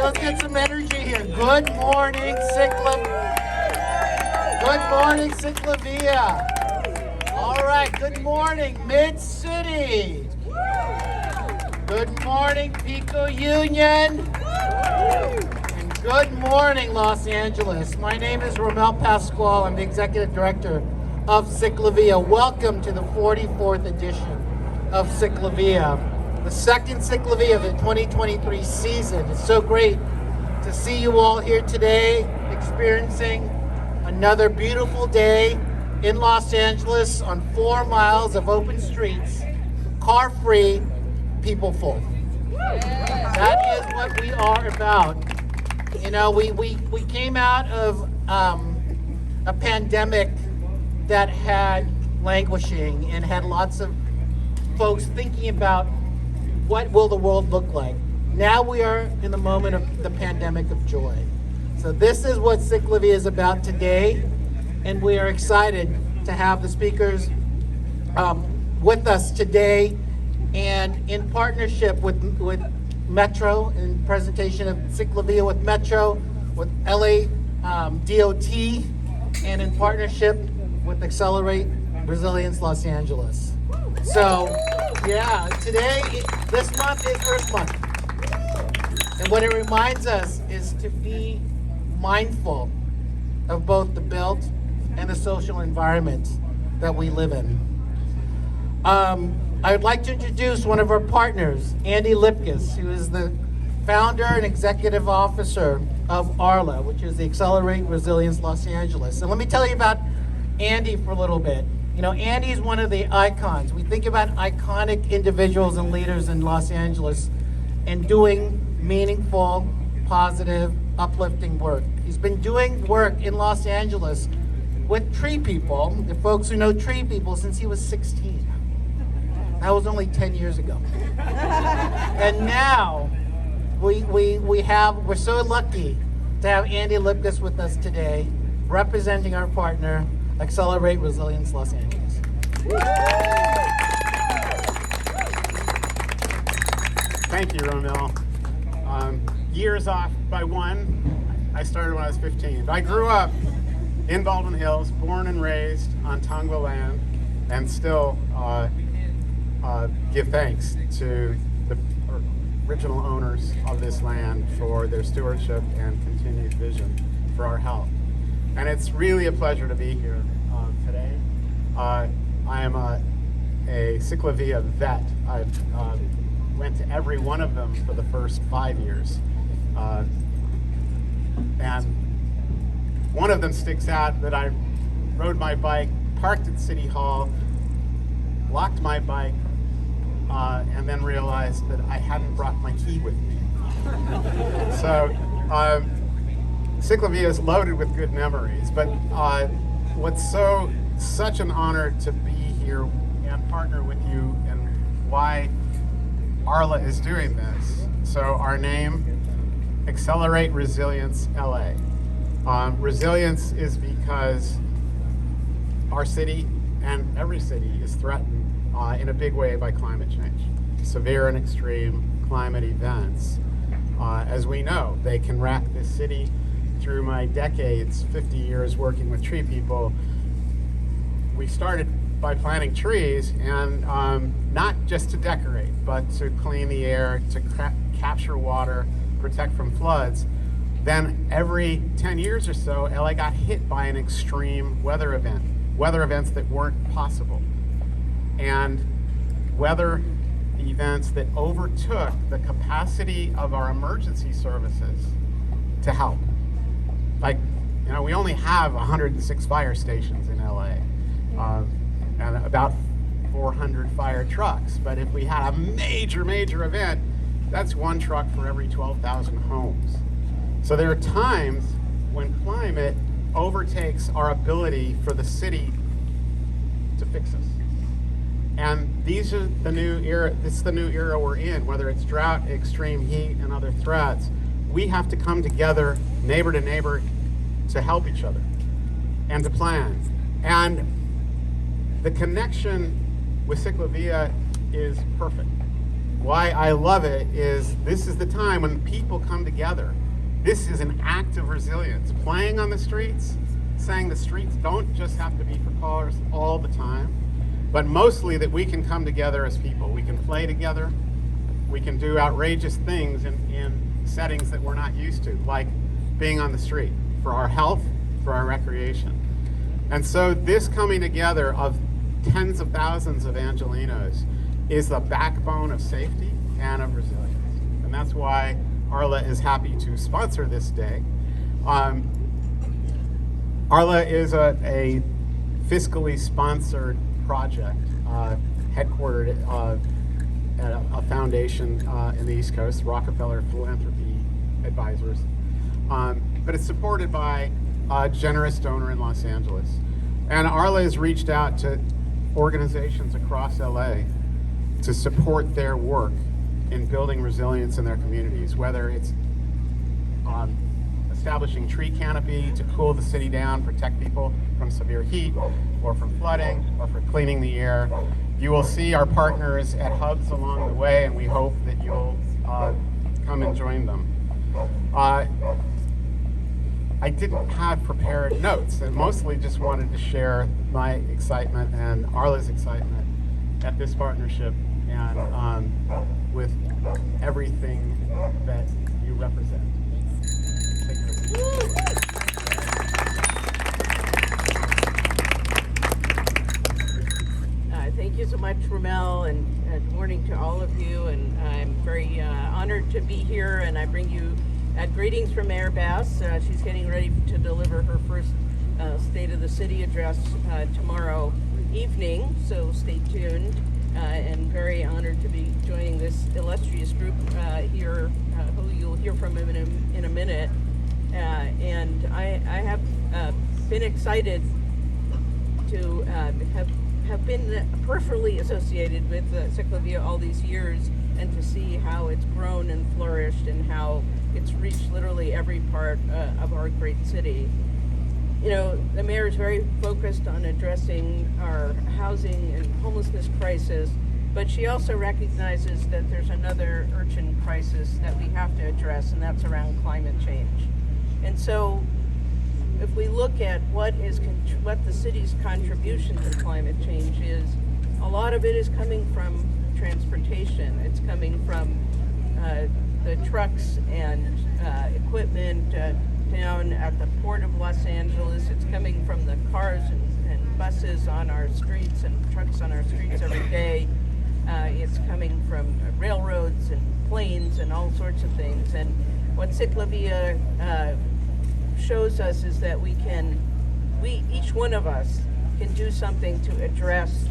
let's get some energy here. Good morning, CicLAvia. All right, good morning, Mid-City. Good morning, Pico Union. And good morning, Los Angeles. My name is Romel Pasquale. I'm the Executive Director of CicLAvia. Welcome to the 44th edition of CicLAvia, the second CicLAvia of the 2023 season. It's so great to see you all here today, experiencing another beautiful day in Los Angeles on 4 miles of open streets, car-free, people-full. That is what we are about. You know, we came out of a pandemic that had languishing and had lots of folks thinking about what will the world look like. Now we are in the moment of the pandemic of joy. So this is what CicLAvia is about today, and we are excited to have the speakers with us today, and in partnership with Metro, in presentation of CicLAvia with Metro, with LA DOT, and in partnership with Accelerate Resilience Los Angeles. So, yeah, today, this month is Earth Month. And what it reminds us is to be mindful of both the built and the social environment that we live in. I would like to introduce one of our partners, Andy Lipkis, who is the founder and executive officer of ARLA, which is the Accelerate Resilience Los Angeles. And let me tell you about Andy for a little bit. You know, Andy's one of the icons. We think about iconic individuals and leaders in Los Angeles and doing meaningful, positive, uplifting work. He's been doing work in Los Angeles with tree people, the folks who know tree people, since he was 16. That was only 10 years ago. And now we're so lucky to have Andy Lipkis with us today, representing our partner, Accelerate Resilience Los Angeles. Thank you, Romel. Years off by one. I started when I was 15. I grew up in Baldwin Hills, born and raised on Tongva land, and still give thanks to the original owners of this land for their stewardship and continued vision for our health. And it's really a pleasure to be here today. I am a CicLAvia vet. I went to every one of them for the first 5 years. And one of them sticks out that I rode my bike, parked at City Hall, locked my bike, and then realized that I hadn't brought my key with me. So CicLAvia is loaded with good memories, but what's such an honor to be here and partner with you, and why ARLA is doing this. So our name, Accelerate Resilience LA. Resilience is because our city and every city is threatened in a big way by climate change. Severe and extreme climate events. As we know, they can rack this city. Through my decades, 50 years working with tree people, we started by planting trees, and not just to decorate, but to clean the air, to capture water, protect from floods. Then every 10 years or so, LA got hit by an extreme weather events that weren't possible, and weather events that overtook the capacity of our emergency services to help. Like, you know, we only have 106 fire stations in LA, and about 400 fire trucks. But if we had a major event, that's one truck for every 12,000 homes. So there are times when climate overtakes our ability for the city to fix us. And these are the new era. This is the new era we're in. Whether it's drought, extreme heat, and other threats, we have to come together, neighbor to neighbor, to help each other and to plan. And the connection with CicLAvia is perfect. why I love it is this is the time when people come together. This is an act of resilience. Playing on the streets, saying the streets don't just have to be for cars all the time, but mostly that we can come together as people. We can play together. We can do outrageous things in settings that we're not used to, like being on the street for our health, for our recreation. And so this coming together of tens of thousands of Angelenos is the backbone of safety and of resilience. And that's why Arla is happy to sponsor this day. Arla is a fiscally sponsored project headquartered at a foundation in the East Coast, Rockefeller Philanthropy Advisors. But it's supported by a generous donor in Los Angeles. And Arla has reached out to organizations across LA to support their work in building resilience in their communities, whether it's establishing tree canopy to cool the city down, protect people from severe heat, or from flooding, or for cleaning the air. You will see our partners at hubs along the way, and we hope that you'll come and join them. I didn't have prepared notes, and mostly just wanted to share my excitement and Arla's excitement at this partnership and with everything that you represent. Thank you so much, Ramel, and good morning to all of you. And I'm very honored to be here, and I bring you greetings from Mayor Bass. She's getting ready to deliver her first State of the City address tomorrow evening, so stay tuned. And very honored to be joining this illustrious group here, who you'll hear from in a minute. And I have been excited to have been peripherally associated with CicLAvia all these years, and to see how it's grown and flourished and how it's reached literally every part of our great city. You know, the mayor is very focused on addressing our housing and homelessness crisis, but she also recognizes that there's another urgent crisis that we have to address, and that's around climate change. And so if we look at what the city's contribution to climate change is, a lot of it is coming from transportation. It's coming from the trucks and equipment down at the Port of Los Angeles. It's coming from the cars and buses on our streets and trucks on our streets every day. It's coming from railroads and planes and all sorts of things. And what CicLAvia shows us is that each one of us can do something to address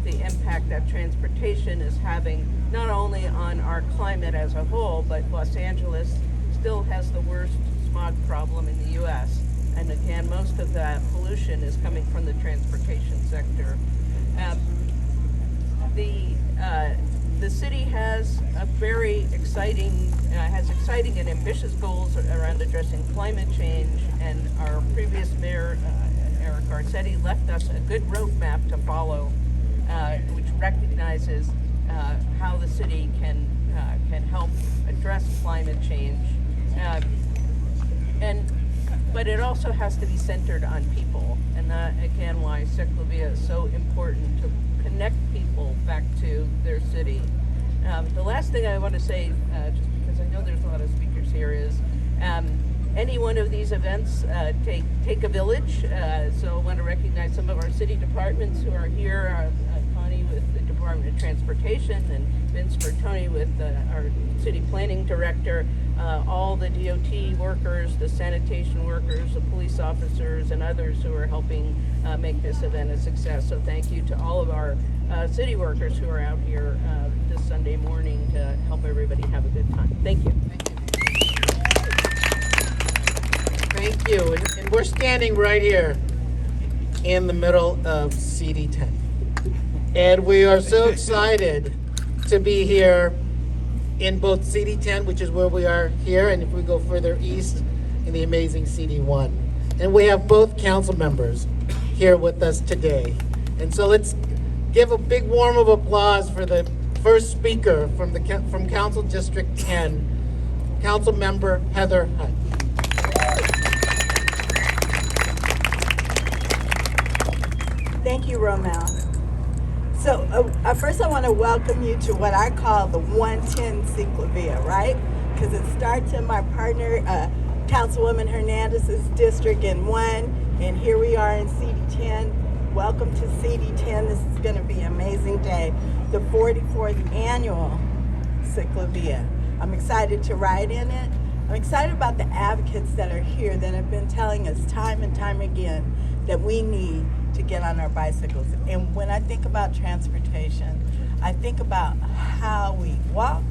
the impact that transportation is having, not only on our climate as a whole, but Los Angeles still has the worst smog problem in the U.S. And again, most of that pollution is coming from the transportation sector. The city has a very exciting and ambitious goals around addressing climate change, and our previous mayor, Eric Garcetti, left us a good roadmap to follow, which recognizes how the city can help address climate change. But it also has to be centered on people, and that, again, why CicLAvia is so important to connect people back to their city. The last thing I want to say, just because I know there's a lot of speakers here, is any one of these events take a village. So I want to recognize some of our city departments who are here. Connie with the Department of Transportation, and Vince Bertoni with our city planning director, all the DOT workers, the sanitation workers, the police officers, and others who are helping make this event a success. So thank you to all of our city workers who are out here this Sunday morning to help everybody have a good time. Thank you. Thank you. And we're standing right here in the middle of CD10. And we are so excited to be here in both CD10, which is where we are here, and if we go further east, in the amazing CD1. And we have both council members here with us today. And so let's give a big warm of applause for the first speaker from Council District 10, Council Member Heather Hutt. Thank you, Romel. So first I want to welcome you to what I call the 110 CicLAvia, right? Because it starts in my partner, Councilwoman Hernandez's district in 1, and here we are in CD10. Welcome to CD10. This is going to be an amazing day. The 44th annual CicLAvia. I'm excited to ride in it. I'm excited about the advocates that are here that have been telling us time and time again that we need to get on our bicycles. And when I think about transportation, I think about how we walk,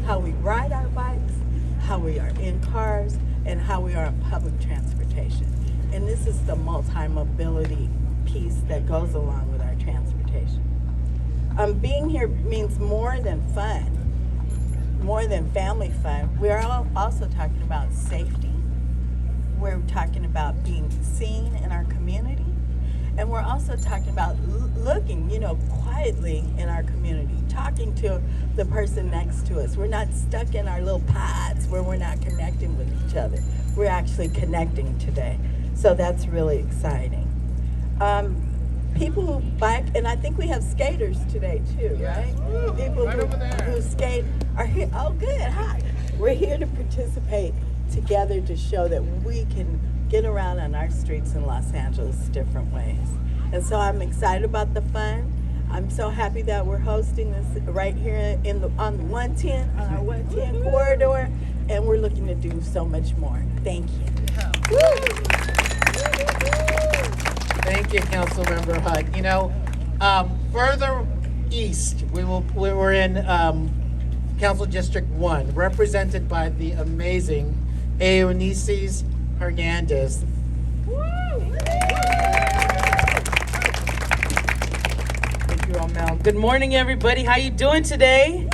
how we ride our bikes, how we are in cars, and how we are in public transportation. And this is the multi-mobility piece that goes along with our transportation. Being here means more than fun, more than family fun. We're also talking about safety. We're talking about being seen in our community. And we're also talking about looking, quietly in our community, talking to the person next to us. We're not stuck in our little pods where we're not connecting with each other. We're actually connecting today. So that's really exciting. People who bike, and I think we have skaters today too, right? People who skate are here. Oh, good. Hi. We're here to participate together to show that we can get around on our streets in Los Angeles different ways. And so I'm excited about the fun. I'm so happy that we're hosting this right here on the 110, on our 110 corridor, and we're looking to do so much more. Thank you. Thank you, Councilmember Hutt. Further east, we were in Council District 1, represented by the amazing Eunices Hernandez. Thank you, Romel. Good morning, everybody. How you doing today?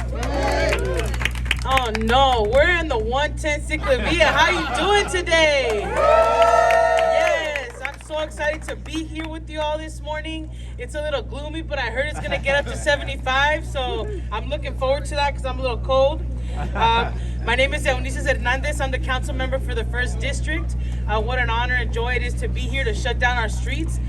Oh no, we're in the 110 CicLAvia. How you doing today? Yes, I'm so excited to be here with you all this morning. It's a little gloomy, but I heard it's gonna get up to 75, so I'm looking forward to that because I'm a little cold. My name is Eunices Hernandez. I'm the council member for the 1st District. What an honor and joy it is to be here to shut down our streets,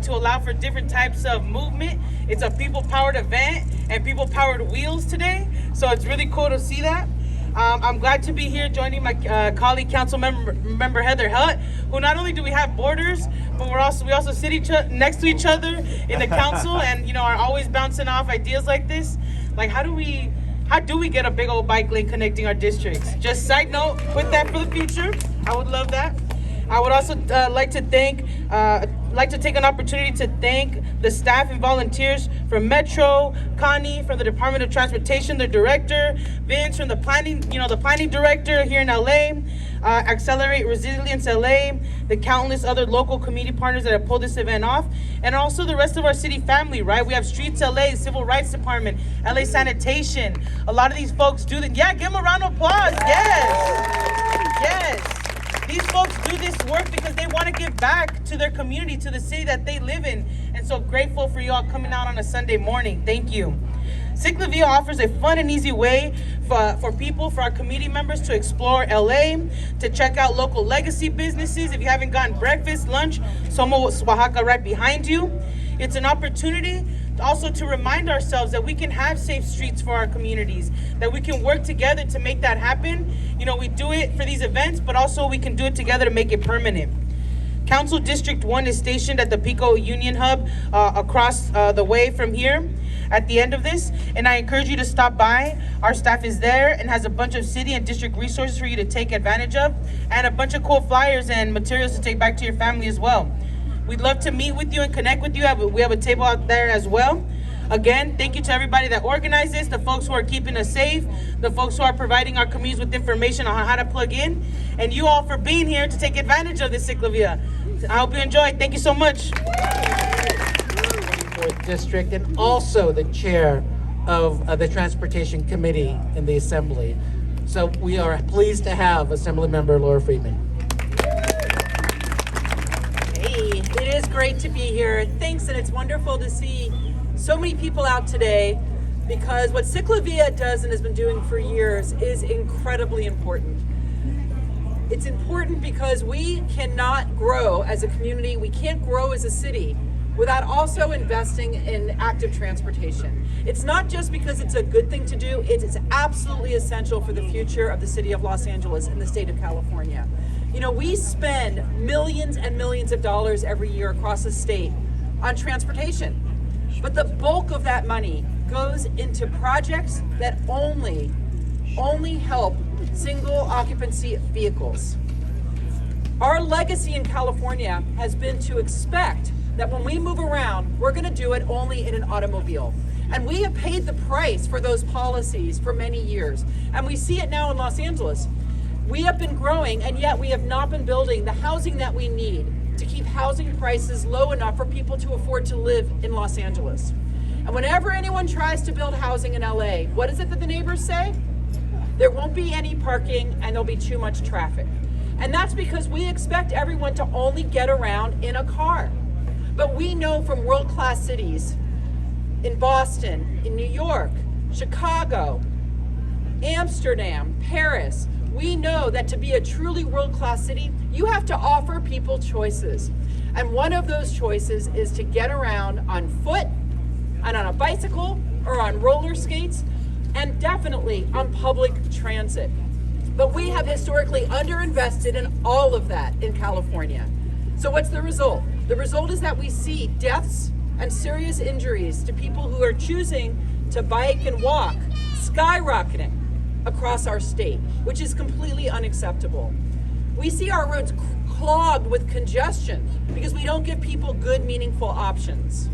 to allow for different types of movement. It's a people-powered event and people-powered wheels today, so it's really cool to see that. I'm glad to be here joining my colleague, council member Heather Hutt, who not only do we have borders, but we also sit next to each other in the council and are always bouncing off ideas like this. Like how do we get a big old bike lane connecting our districts? Just side note, put that for the future. I would love that. I would also like to take an opportunity to thank the staff and volunteers from Metro, Connie from the Department of Transportation, the director, Vince from the planning, the planning director here in LA, Accelerate Resilience LA, the countless other local community partners that have pulled this event off, and also the rest of our city family, right? We have Streets LA, Civil Rights Department, LA Sanitation. A lot of these folks do that. Yeah, give them a round of applause. Yes. Yes. These folks do this work because they want to give back to their community, to the city that they live in. And so grateful for you all coming out on a Sunday morning. Thank you. CicLAvia offers a fun and easy way for our community members to explore LA, to check out local legacy businesses. If you haven't gotten breakfast, lunch, Somos Oaxaca right behind you. It's an opportunity also to remind ourselves that we can have safe streets for our communities, that we can work together to make that happen. We do it for these events, but also we can do it together to make it permanent. Council District 1 is stationed at the Pico Union Hub across the way from here at the end of this, and I encourage you to stop by. Our staff is there and has a bunch of city and district resources for you to take advantage of, and a bunch of cool flyers and materials to take back to your family as well. We'd love to meet with you and connect with you. We have a table out there as well. Again, thank you to everybody that organized this, the folks who are keeping us safe, the folks who are providing our communities with information on how to plug in, and you all for being here to take advantage of this CicLAvia. I hope you enjoy. Thank you so much. 4th District, and also the chair of the Transportation Committee in the Assembly. So we are pleased to have Assembly Member Laura Friedman. Hey, it is great to be here. Thanks, and it's wonderful to see so many people out today. because what CicLAvia does and has been doing for years is incredibly important. It's important because we cannot grow as a community, we can't grow as a city without also investing in active transportation. It's not just because it's a good thing to do, it is absolutely essential for the future of the city of Los Angeles and the state of California. You know, we spend millions and millions of dollars every year across the state on transportation, but the bulk of that money goes into projects that only help single occupancy vehicles. Our legacy in California has been to expect that when we move around, we're going to do it only in an automobile. And we have paid the price for those policies for many years. And we see it now in Los Angeles. We have been growing, and yet we have not been building the housing that we need to keep housing prices low enough for people to afford to live in Los Angeles. And whenever anyone tries to build housing in LA, what is it that the neighbors say? There won't be any parking and there'll be too much traffic. And that's because we expect everyone to only get around in a car. But we know from world-class cities in Boston, in New York, Chicago, Amsterdam, Paris, we know that to be a truly world-class city, you have to offer people choices. And one of those choices is to get around on foot and on a bicycle or on roller skates, and definitely on public transit. But we have historically underinvested in all of that in California. So what's the result? The result is that we see deaths and serious injuries to people who are choosing to bike and walk skyrocketing across our state, which is completely unacceptable. We see our roads clogged with congestion because we don't give people good, meaningful options.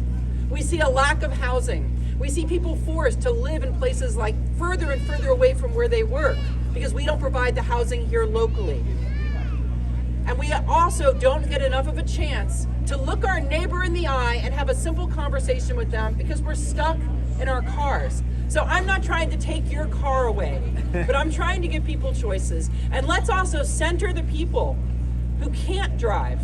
We see a lack of housing. We see people forced to live in places like further and further away from where they work because we don't provide the housing here locally. And we also don't get enough of a chance to look our neighbor in the eye and have a simple conversation with them because we're stuck in our cars. So I'm not trying to take your car away, but I'm trying to give people choices. And let's also center the people who can't drive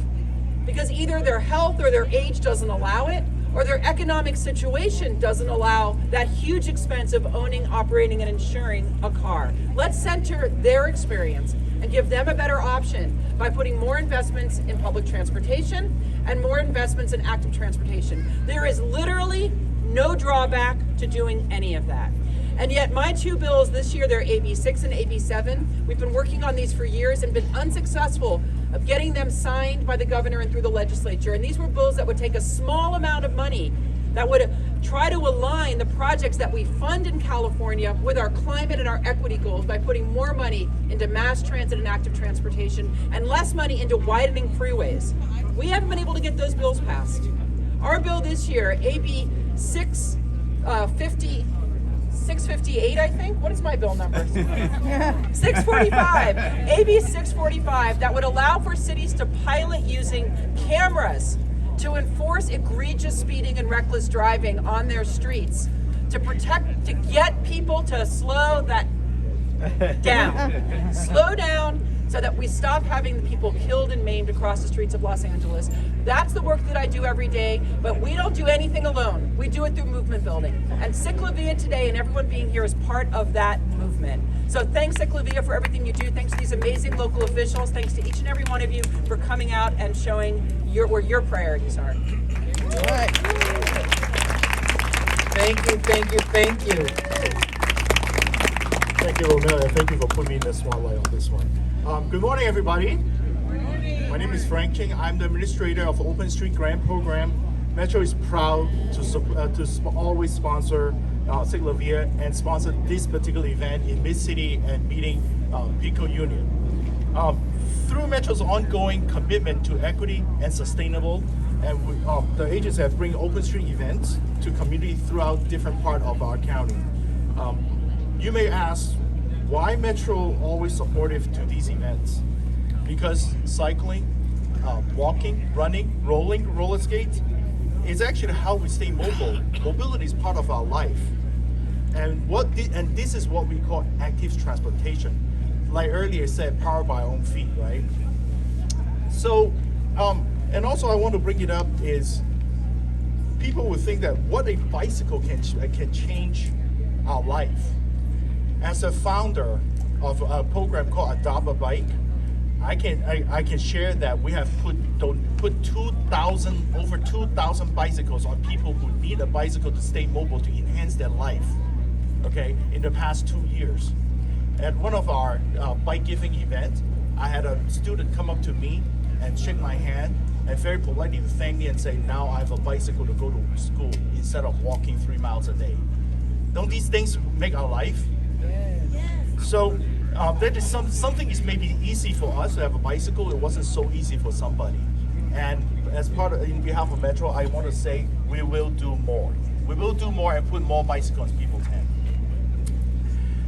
because either their health or their age doesn't allow it, or their economic situation doesn't allow that huge expense of owning, operating, and insuring a car. Let's center their experience and give them a better option by putting more investments in public transportation and more investments in active transportation. There is literally no drawback to doing any of that. And yet my two bills this year, they're AB 6 and AB 7. We've been working on these for years and been unsuccessful of getting them signed by the governor and through the legislature. And these were bills that would take a small amount of money that would try to align the projects that we fund in California with our climate and our equity goals by putting more money into mass transit and active transportation and less money into widening freeways. We haven't been able to get those bills passed. Our bill this year, AB 658, I think. What is my bill number? 645. AB 645 that would allow for cities to pilot using cameras to enforce egregious speeding and reckless driving on their streets to get people to slow that down. Slow down so that we stop having the people killed and maimed across the streets of Los Angeles. That's the work that I do every day, but we don't do anything alone. We do it through movement building. And CicLAvia today and everyone being here is part of that movement. So thanks CicLAvia for everything you do. Thanks to these amazing local officials. Thanks to each and every one of you for coming out and showing where your priorities are. All right. Thank you. Thank you, Romel, and thank you for putting me in the spotlight on this one. Good morning, everybody. Good morning. My name is Frank Ching. I'm the administrator of the Open Street Grant Program. Metro is proud to always sponsor CicLAvia and sponsor this particular event in Mid-City and meeting Pico Union. Through Metro's ongoing commitment to equity and sustainable, and the agency have bring open street events to community throughout different part of our county. You may ask, why Metro always supportive to these events? Because cycling, walking, running, rolling, roller skates is actually how we stay mobile. Mobility is part of our life. And this is what we call active transportation. Like earlier said, powered by our own feet, right? So, and also I want to bring it up is people would think that what a bicycle can change our life. As a founder of a program called Adopt a Bike, I can share that we have put over 2,000 bicycles on people who need a bicycle to stay mobile to enhance their life. Okay, in the past 2 years. At one of our bike giving events, I had a student come up to me and shake my hand and very politely thank me and say, now I have a bicycle to go to school instead of walking 3 miles a day. Don't these things make our life? So that is something is maybe easy for us to have a bicycle. It wasn't so easy for somebody. And as part of, in behalf of Metro, I want to say we will do more. We will do more and put more bicycles in people's hands.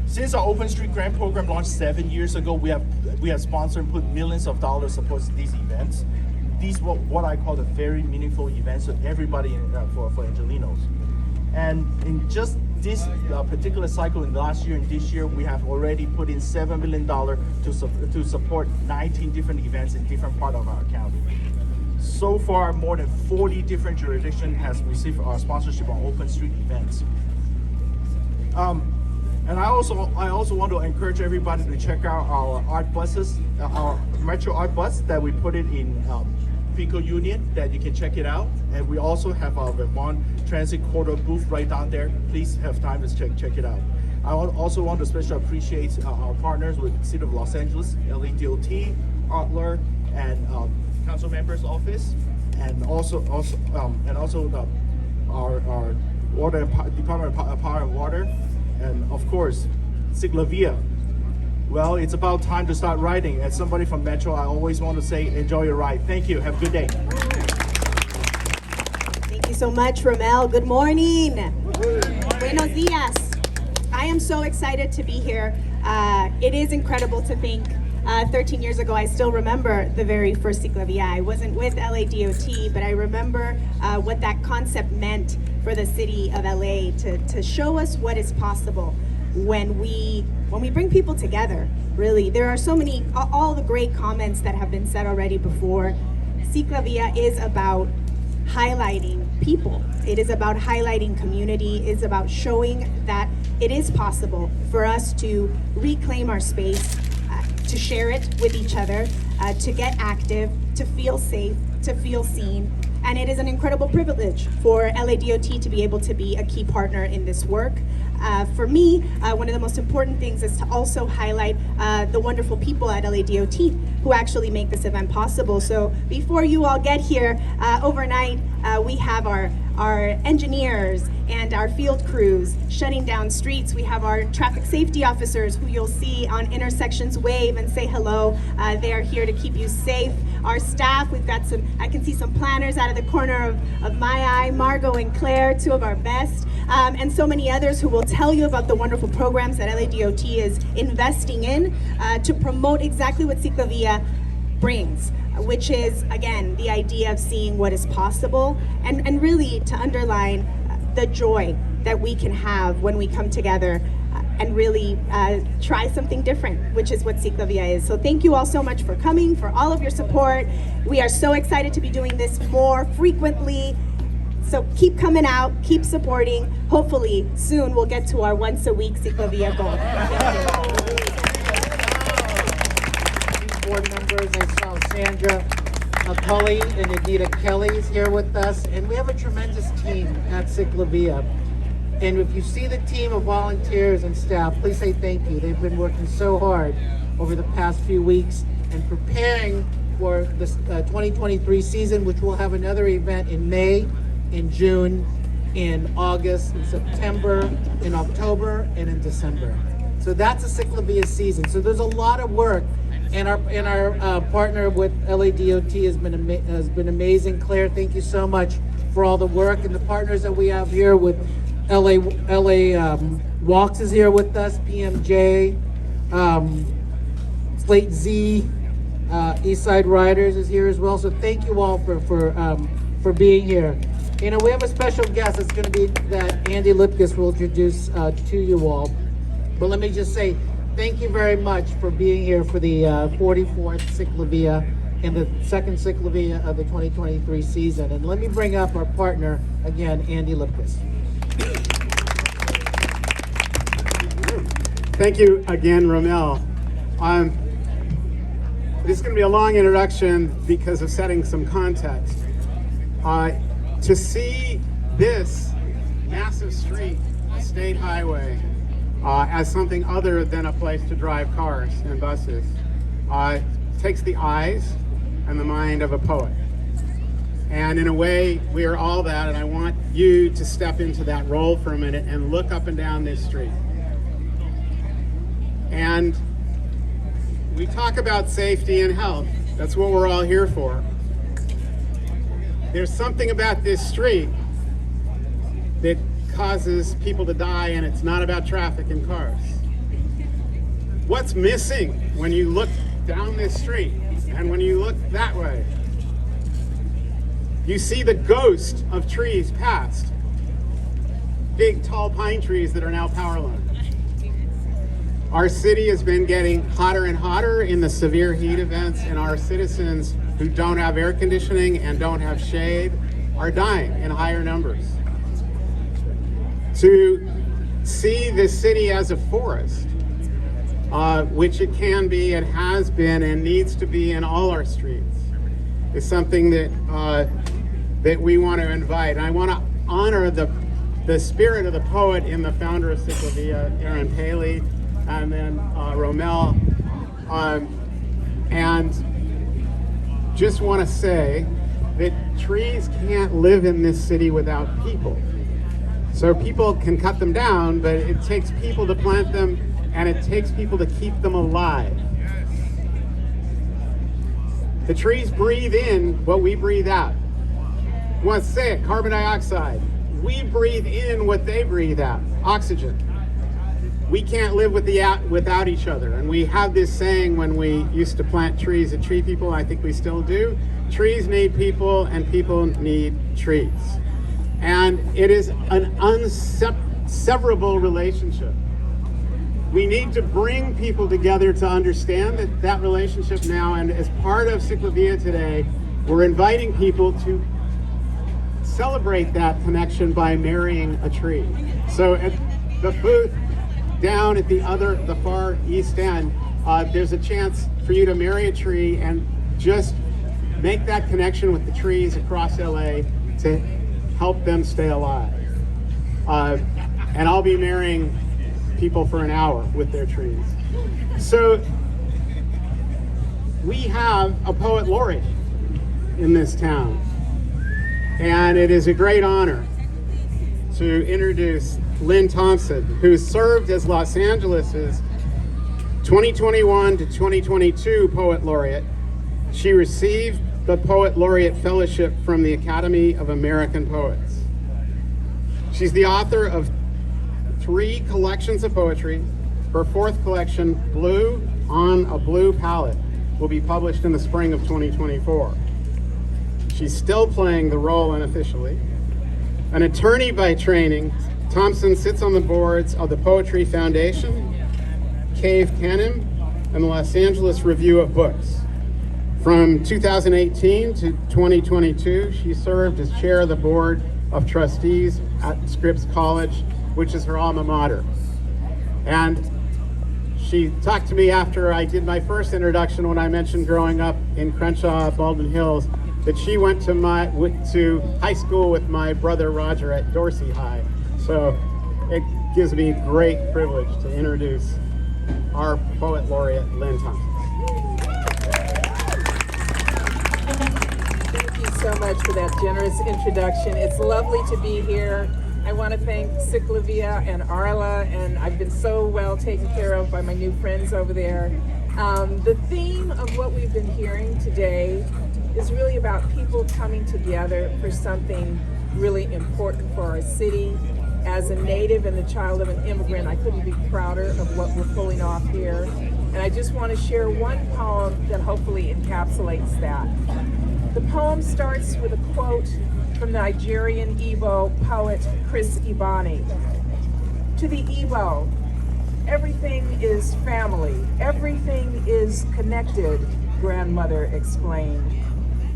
Since our Open Street Grant program launched 7 years ago, we have sponsored and put millions of dollars support these events. These were what I call the very meaningful events for everybody for Angelenos. And in just this particular cycle in last year and this year, we have already put in $7 million to support 19 different events in different parts of our county. So far, more than 40 different jurisdictions has received our sponsorship on Open Street events. And I also want to encourage everybody to check out our art buses, our Metro art bus that we put it in Pico Union, that you can check it out. And we also have our Vermont Transit Corridor booth right down there. Please have time to check it out. I also want to especially appreciate our partners with the City of Los Angeles, LADOT, Artler, and Council Member's Office, and also our Water Department of Power and Water. And of course, CicLAvia. Well, it's about time to start riding. As somebody from Metro, I always want to say, enjoy your ride. Thank you. Have a good day. Thank you so much, Romel. Good morning. Buenos dias. I am so excited to be here. It is incredible to think 13 years ago, I still remember the very first CicLAvia. I wasn't with LADOT, but I remember what that concept meant for the city of LA to show us what is possible when we bring people together. Really, there are so many, all the great comments that have been said already before. CicLAvia is about highlighting people. It is about highlighting community. It's about showing that it is possible for us to reclaim our space, to share it with each other, to get active, to feel safe, to feel seen. And it is an incredible privilege for LADOT to be able to be a key partner in this work. For me, one of the most important things is to also highlight the wonderful people at LADOT who actually make this event possible. So before you all get here, overnight, we have our engineers and our field crews shutting down streets. We have our traffic safety officers who you'll see on intersections wave and say hello. They are here to keep you safe. Our staff, we've got I can see some planners out of the corner of my eye, Margot and Claire, two of our best, and so many others who will tell you about the wonderful programs that LADOT is investing in to promote exactly what CicLAvia brings, which is, again, the idea of seeing what is possible and really to underline the joy that we can have when we come together and really try something different, which is what CicLAvia is. So thank you all so much for coming, for all of your support. We are so excited to be doing this more frequently. So keep coming out, keep supporting. Hopefully soon we'll get to our once a week CicLAvia goal. Board members, I saw Sandra Cully and Anita Kelly is here with us, and we have a tremendous team at CicLAvia. And if you see the team of volunteers and staff, please say thank you. They've been working so hard over the past few weeks and preparing for this 2023 season, which will have another event in May, in June, in August, in September, in October, and in December. So that's a CicLAvia season. So there's a lot of work. And our partner with LADOT has been amazing. Claire, thank you so much for all the work, and the partners that we have here with LA Walks is here with us, PMJ, Slate Z, Eastside Riders is here as well. So thank you all for being here. You know, we have a special guest. It's going to be that Andy Lipkis will introduce to you all. But let me just say, thank you very much for being here for the 44th CicLAvia and the second CicLAvia of the 2023 season. And let me bring up our partner again, Andy Lipkis. Thank you again, Romel. This is going to be a long introduction because of setting some context. To see this massive street, a state highway, as something other than a place to drive cars and buses, takes the eyes and the mind of a poet. And in a way, we are all that, and I want you to step into that role for a minute and look up and down this street. And we talk about safety and health. That's what we're all here for. There's something about this street that causes people to die, and it's not about traffic and cars. What's missing when you look down this street and when you look that way? You see the ghost of trees past. Big, tall pine trees that are now power lines. Our city has been getting hotter and hotter in the severe heat events, and our citizens who don't have air conditioning and don't have shade are dying in higher numbers. To see this city as a forest, which it can be and has been and needs to be in all our streets, is something that we want to invite. And I want to honor the spirit of the poet in the founder of CicLAvia, Aaron Paley, and then Romel, and just want to say that trees can't live in this city without people. So people can cut them down, but it takes people to plant them, and it takes people to keep them alive. The trees breathe in what we breathe out. I want to say it, carbon dioxide. We breathe in what they breathe out, oxygen. We can't live without each other. And we have this saying when we used to plant trees and treat people, I think we still do, trees need people and people need trees. And it is an inseparable relationship. We need to bring people together to understand that relationship now, and as part of CicLAvia today, we're inviting people to celebrate that connection by marrying a tree. So at the booth down at the far east end, there's a chance for you to marry a tree and just make that connection with the trees across LA to help them stay alive. And I'll be marrying people for an hour with their trees. So we have a poet laureate in this town, and it is a great honor to introduce Lynn Thompson, who served as Los Angeles's 2021 to 2022 Poet Laureate. She received the Poet Laureate Fellowship from the Academy of American Poets. She's the author of 3 collections of poetry. Her 4th collection, Blue on a Blue Palette, will be published in the spring of 2024. She's still playing the role unofficially. An attorney by training, Thompson sits on the boards of the Poetry Foundation, Cave Canem, and the Los Angeles Review of Books. From 2018 to 2022, she served as chair of the board of trustees at Scripps College, which is her alma mater. And she talked to me after I did my first introduction when I mentioned growing up in Crenshaw, Baldwin Hills, that she went to high school with my brother Roger at Dorsey High. So it gives me great privilege to introduce our Poet Laureate, Lynn Thompson. Thank you so much for that generous introduction. It's lovely to be here. I want to thank CicLAvia and Arla, and I've been so well taken care of by my new friends over there. The theme of what we've been hearing today is really about people coming together for something really important for our city. As a native and the child of an immigrant, I couldn't be prouder of what we're pulling off here. And I just want to share one poem that hopefully encapsulates that. The poem starts with a quote from the Nigerian Igbo poet Chris Ibani. To the Igbo, everything is family, everything is connected, grandmother explained.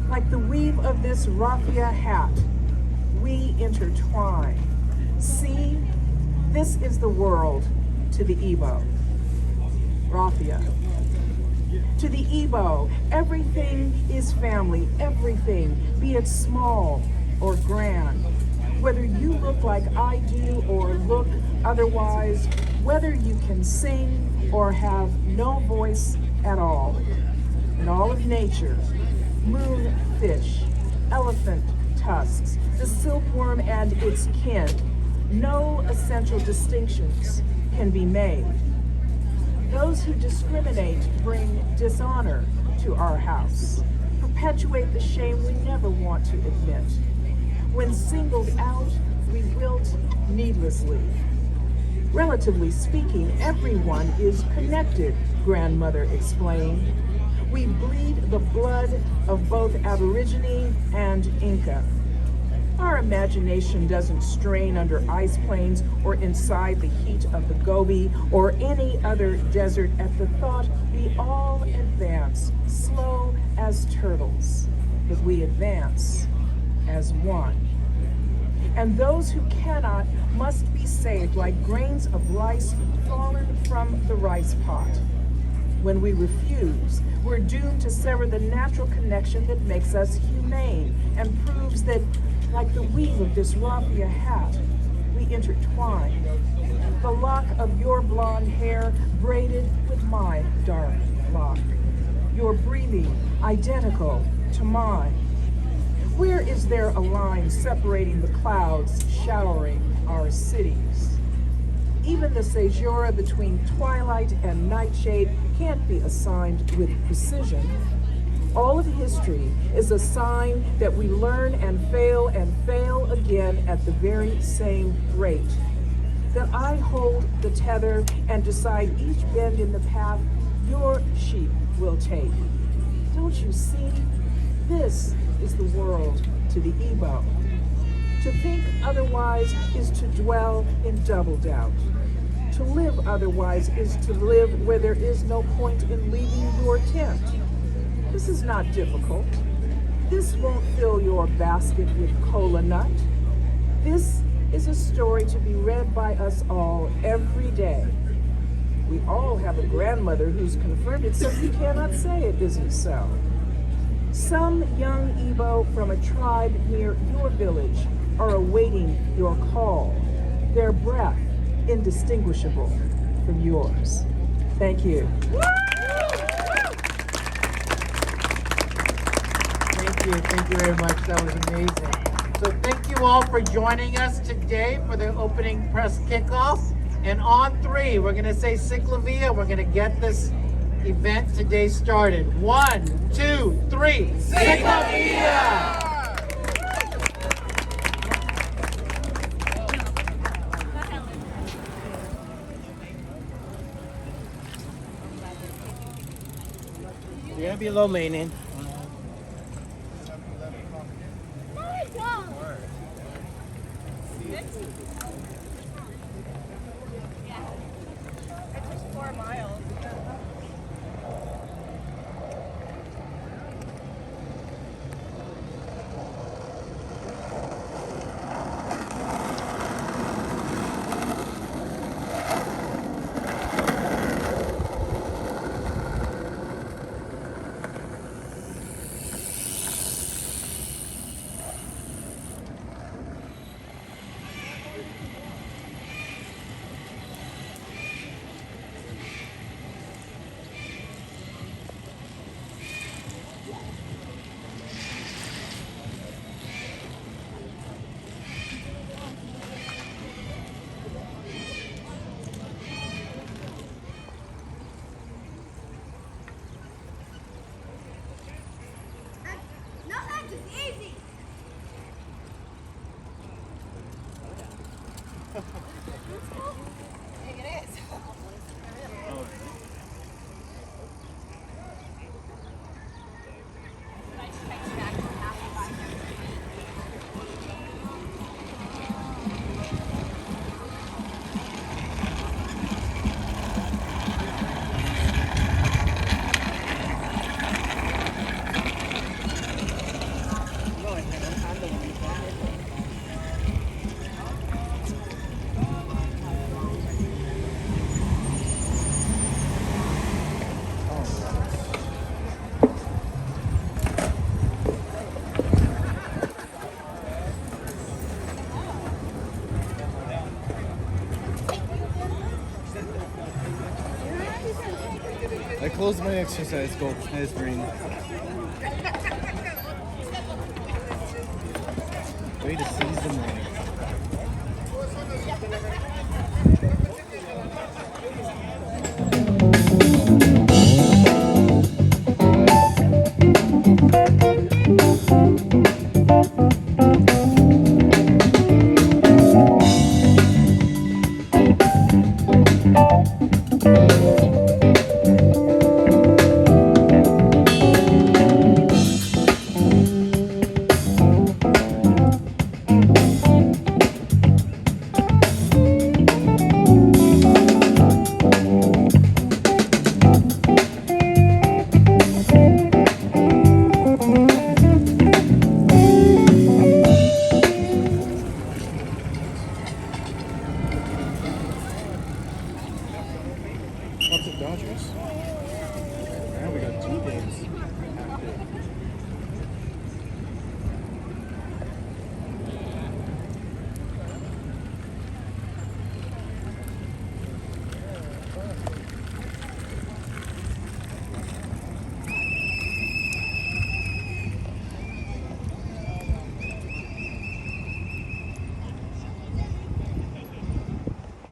Like the weave of this raffia hat, we intertwine. See, this is the world to the Igbo. Raffia. To the Igbo, everything is family, everything, be it small or grand. Whether you look like I do or look otherwise, whether you can sing or have no voice at all. In all of nature, moonfish, elephant tusks, the silkworm and its kin, no essential distinctions can be made. Those who discriminate bring dishonor to our house, perpetuate the shame we never want to admit. When singled out, we wilt needlessly. Relatively speaking, everyone is connected, grandmother explained. We bleed the blood of both Aborigine and Inca. Our imagination doesn't strain under ice plains or inside the heat of the Gobi or any other desert at the thought we all advance, slow as turtles, but we advance as one. And those who cannot must be saved like grains of rice fallen from the rice pot. When we refuse, we're doomed to sever the natural connection that makes us humane and proves that, like the weave of this raffia hat, we intertwine. The lock of your blonde hair braided with my dark lock. Your breathing identical to mine. Where is there a line separating the clouds showering our cities? Even the caesura between twilight and nightshade can't be assigned with precision. All of history is a sign that we learn and fail again at the very same rate. That I hold the tether and decide each bend in the path your sheep will take. Don't you see? This is the world to the Igbo. To think otherwise is to dwell in double doubt. To live otherwise is to live where there is no point in leaving your tent. This is not difficult. This won't fill your basket with cola nut. This is a story to be read by us all every day. We all have a grandmother who's confirmed it, so you cannot say it isn't so. Some young Igbo from a tribe near your village are awaiting your call, their breath indistinguishable from yours. Thank you. Thank you very much. That was amazing. So thank you all for joining us today for the opening press kickoff. And on three, we're gonna say CicLAvia. We're gonna get this event today started. 1, 2, 3, CicLAvia! You're gonna be low leaning. I closed my exercise goal. Nice green. Way to seize the moment. Lots of Dodgers. Now we got 2 games active.